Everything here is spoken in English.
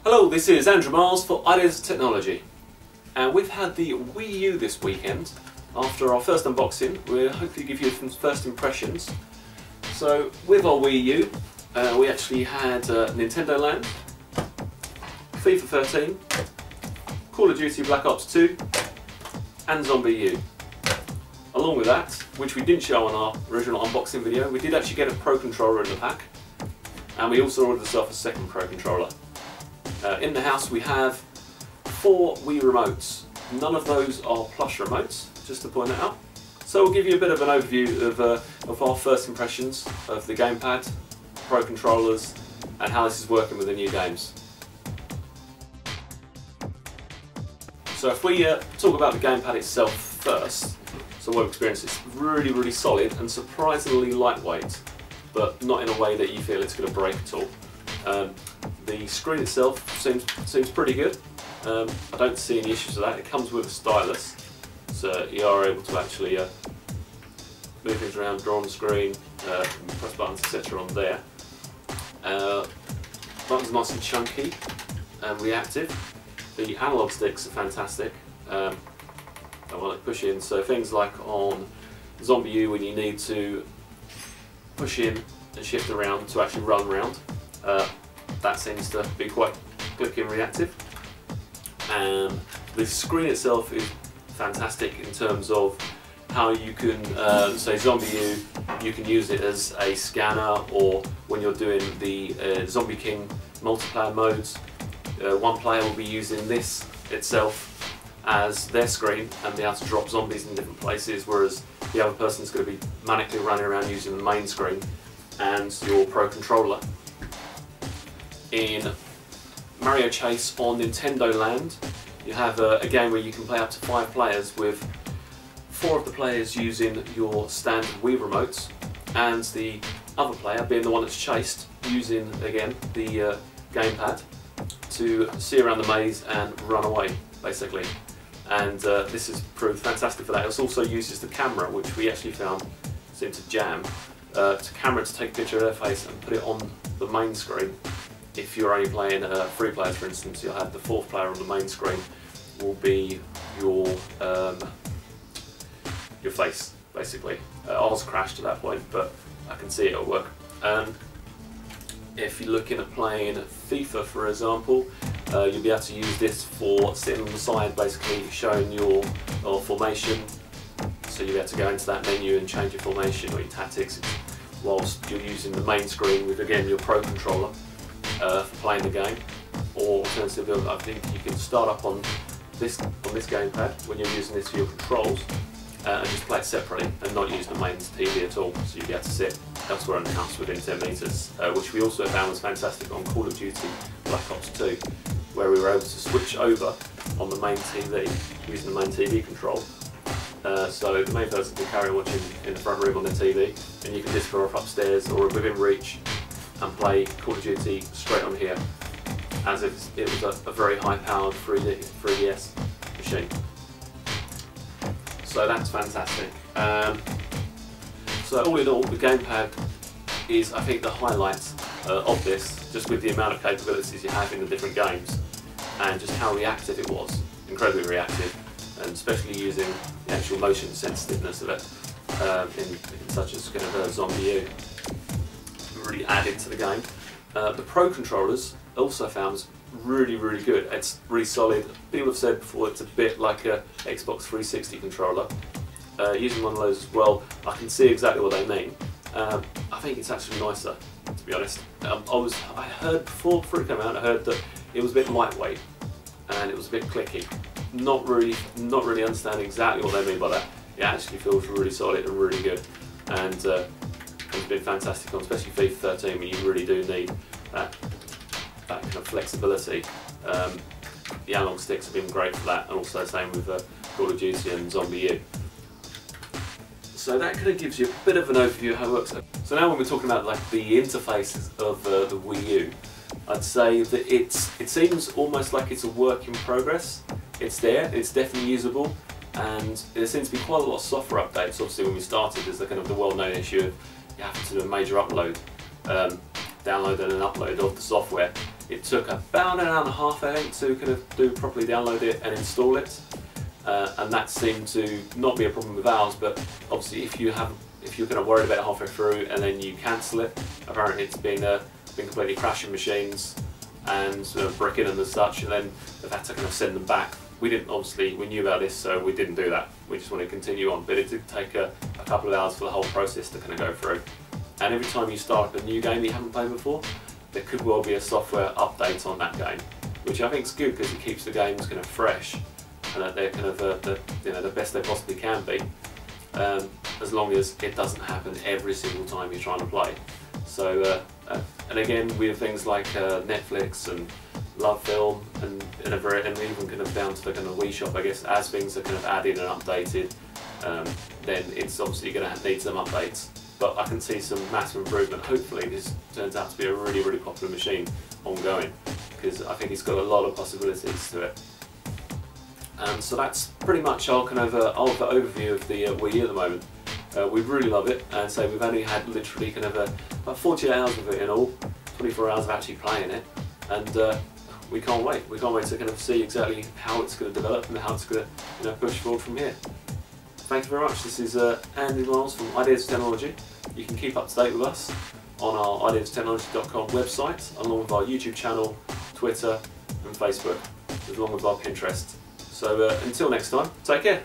Hello, this is Andrew Miles for Ideas Technology, and we've had the Wii U this weekend. After our first unboxing, we'll hopefully give you some first impressions. So with our Wii U, we actually had Nintendo Land, FIFA 13, Call of Duty Black Ops 2 and ZombiU. Along with that, which we didn't show on our original unboxing video, we did actually get a Pro Controller in the pack, and we also ordered ourselves a second Pro Controller. In the house we have 4 Wii remotes. None of those are plush remotes, just to point that out. So we'll give you a bit of an overview of our first impressions of the gamepad, Pro Controllers, and how this is working with the new games. So if we talk about the gamepad itself first, so what I've experienced, it's really solid and surprisingly lightweight, but not in a way that you feel it's going to break at all. The screen itself seems pretty good. I don't see any issues with that. It comes with a stylus, so you are able to actually move things around, draw on the screen, press buttons, etc. on there. Buttons are nice and chunky and reactive. The analog sticks are fantastic. I want to push in, so things like on ZombiU when you need to push in and shift around to actually run around, that seems to be quite clicky and reactive. And the screen itself is fantastic in terms of how you can, say ZombiU, you can use it as a scanner, or when you're doing the Zombie King multiplayer modes, one player will be using this itself as their screen and be able to drop zombies in different places, whereas the other person's going to be manically running around using the main screen and your Pro Controller. In Mario Chase on Nintendo Land, you have a game where you can play up to 5 players, with 4 of the players using your standard Wii remotes and the other player being the one that's chased using, again, the gamepad to see around the maze and run away, basically. And this has proved fantastic for that. It also uses the camera, which we actually found seemed to jam, to take a picture of their face and put it on the main screen. If you're only playing 3 players, for instance, you'll have the 4th player on the main screen will be your face, basically. Ours crashed at that point, but I can see it'll work. If you're looking at playing FIFA, for example, you'll be able to use this for sitting on the side, basically showing your formation. So you'll be able to go into that menu and change your formation or your tactics, whilst you're using the main screen with, again, your Pro Controller for playing the game. Or alternatively, I think you can start up on this gamepad when you're using this for your controls, and just play it separately and not use the main TV at all, so you'll be able to sit elsewhere in the house within 10 metres, which we also found was fantastic on Call of Duty Black Ops 2, where we were able to switch over on the main TV using the main TV control. So the main person can carry on watching in the front room on the TV, and you can just go up upstairs or within reach and play Call of Duty straight on here, as if it was a very high-powered 3DS machine. So that's fantastic. So all in all, the gamepad is, I think, the highlight of this, just with the amount of capabilities you have in the different games, and just how reactive it was. Incredibly reactive, and especially using the actual motion sensitiveness of it in such as kind of ZombiU. Really added to the game. The Pro Controllers also found really good. It's really solid. People have said before it's a bit like a Xbox 360 controller. Using one of those as well, I can see exactly what they mean. I think it's actually nicer, to be honest. I heard before it came out, I heard that it was a bit lightweight and it was a bit clicky. Not really understanding exactly what they mean by that. It actually feels really solid and really good, and it's been fantastic on especially FIFA 13, when you really do need that kind of flexibility. The analog sticks have been great for that, and also the same with Call of Duty and ZombiU. So that kind of gives you a bit of an overview of how it works. So now when we're talking about like the interfaces of the Wii U, I'd say that it seems almost like it's a work in progress. It's there, it's definitely usable, and there seems to be quite a lot of software updates. Obviously when we started, there's the kind of the well-known issue of you have to do a major upload, download and an upload of the software It took about an hour and a half, I think, to kind of properly download it and install it, and that seemed to not be a problem with ours. But obviously, if you're kind of worried about it halfway through and then you cancel it, apparently it's been completely crashing machines and bricking them and such, and then they've had to kind of send them back. We knew about this, so we didn't do that. We just want to continue on, but it did take a couple of hours for the whole process to kind of go through. And every time you start up a new game that you haven't played before, there could well be a software update on that game, which I think is good because it keeps the games kind of fresh and that they're kind of the best they possibly can be, as long as it doesn't happen every single time you're trying to play. So, and again, with things like Netflix and Love Film and even kind of down to the kind of Wii Shop, I guess, as things are kind of added and updated, then it's obviously going to need some updates. But I can see some massive improvement. Hopefully this turns out to be a really, really popular machine ongoing, because I think it's got a lot of possibilities to it. So that's pretty much our kind of overview of the Wii U at the moment. We really love it, and so we've only had literally kind of about 48 hours of it in all, 24 hours of actually playing it, and we can't wait. We can't wait to kind of see exactly how it's going to develop and how it's going to push forward from here. Thank you very much. This is Andy Miles from Ideas of Technology. You can keep up to date with us on our ideastechnology.com website, along with our YouTube channel, Twitter and Facebook, along with our Pinterest. So until next time, take care.